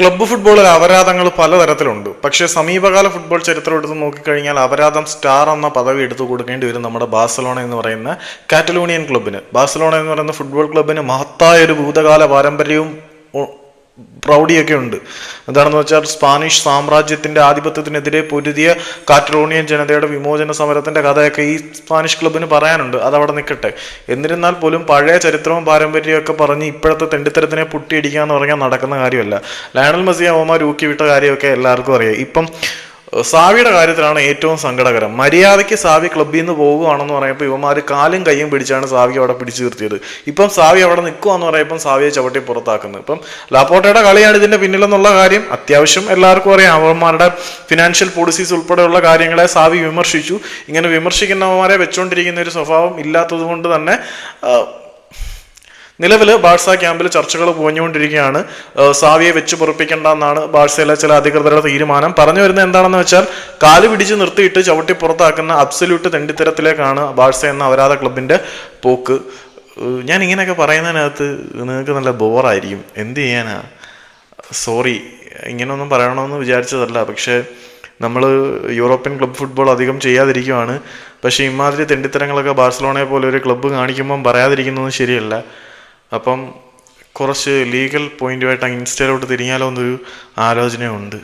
Club ഫുട്ബോളിൽ അപരാധങ്ങൾ പലതരത്തിലുണ്ട്. പക്ഷേ സമീപകാല ഫുട്ബോൾ ചരിത്രം എടുത്ത് നോക്കിക്കഴിഞ്ഞാൽ അപരാധം സ്റ്റാർ എന്ന പദവി എടുത്തു കൊടുക്കേണ്ടി വരും നമ്മുടെ ബാഴ്സലോണ എന്ന് പറയുന്ന കാറ്റലോണിയൻ ക്ലബ്ബിന്. ബാഴ്സലോണ എന്ന് പറയുന്ന ഫുട്ബോൾ ക്ലബ്ബിന് മഹത്തായ ഒരു ഭൂതകാല പാരമ്പര്യവും പ്രൗഢിയൊക്കെ ഉണ്ട്. എന്താണെന്ന് വെച്ചാൽ സ്പാനിഷ് സാമ്രാജ്യത്തിന്റെ ആധിപത്യത്തിനെതിരെ പൊരുതിയ കാറ്റലോണിയൻ ജനതയുടെ വിമോചന സമരത്തിന്റെ കഥയൊക്കെ ഈ സ്പാനിഷ് ക്ലബ്ബിന് പറയാനുണ്ട്. അതവിടെ നിൽക്കട്ടെ. എന്നിരുന്നാൽ പോലും പഴയ ചരിത്രവും പാരമ്പര്യവും ഒക്കെ പറഞ്ഞ് ഇപ്പോഴത്തെ തെണ്ടിത്തരത്തിനെ പുട്ടിയടിക്കുക എന്ന് പറഞ്ഞാൽ നടക്കുന്ന കാര്യമല്ല. ലയണൽ മെസ്സി അവന്മാർ ഊക്കി വിട്ട കാര്യമൊക്കെ എല്ലാവർക്കും അറിയാം. ഇപ്പം സാവിയുടെ കാര്യത്തിലാണ് ഏറ്റവും സങ്കടകരം. മര്യാദയ്ക്ക് സാവി ക്ലബ്ബിൽ നിന്ന് പോകുകയാണെന്ന് പറയുമ്പോൾ ഇവന്മാർ കാലും കയ്യും പിടിച്ചാണ് സാവി അവിടെ പിടിച്ചു നിർത്തിയത്. ഇപ്പം സാവി അവിടെ നിൽക്കുകയെന്ന് പറയുമ്പം സാവിയെ ചവിട്ടി പുറത്താക്കുന്നത്. ഇപ്പം ലാപ്പോർട്ടയുടെ കളിയാണ് ഇതിന്റെ പിന്നിലെന്നുള്ള കാര്യം അത്യാവശ്യം എല്ലാവർക്കും അറിയാം. അവന്മാരുടെ ഫിനാൻഷ്യൽ പോളിസീസ് ഉൾപ്പെടെയുള്ള കാര്യങ്ങളെ സാവി വിമർശിച്ചു. ഇങ്ങനെ വിമർശിക്കുന്നവന്മാരെ വെച്ചുകൊണ്ടിരിക്കുന്ന ഒരു സ്വഭാവം ഇല്ലാത്തത് കൊണ്ട് തന്നെ നിലവിൽ ബാഴ്സ ക്യാമ്പിൽ ചർച്ചകൾ പോഞ്ഞുകൊണ്ടിരിക്കുകയാണ്. സാവിയെ വെച്ച് പൊറപ്പിക്കേണ്ട എന്നാണ് ബാഴ്സയിലെ ചില അധികൃതരുടെ തീരുമാനം. പറഞ്ഞു വരുന്നത് എന്താണെന്ന് വെച്ചാൽ കാല് പിടിച്ച് നിർത്തിയിട്ട് ചവിട്ടി പുറത്താക്കുന്ന അബ്സല്യൂട്ട് തെണ്ടിത്തരത്തിലേക്കാണ് ബാഴ്സ എന്ന അപരാധ ക്ലബിന്റെ പോക്ക്. ഞാൻ ഇങ്ങനെയൊക്കെ പറയുന്നതിനകത്ത് നിങ്ങൾക്ക് നല്ല ബോറായിരിക്കും. എന്ത് ചെയ്യാനാ, സോറി, ഇങ്ങനെയൊന്നും പറയണമെന്ന് വിചാരിച്ചതല്ല. പക്ഷേ നമ്മൾ യൂറോപ്യൻ ക്ലബ്ബ് ഫുട്ബോൾ അധികം ചെയ്യാതിരിക്കുവാണ്. പക്ഷേ ഇമാതിരി തെണ്ടിത്തരങ്ങളൊക്കെ ബാഴ്സലോണയെ പോലെ ഒരു ക്ലബ്ബ് കാണിക്കുമ്പം പറയാതിരിക്കുന്നത് ശരിയല്ല. അപ്പം കുറച്ച് ലീഗൽ പോയിന്റുമായിട്ട് ഇൻസ്റ്റയിലോട്ട് തിരിഞ്ഞാലോ എന്നൊരു ആലോചനയുണ്ട്.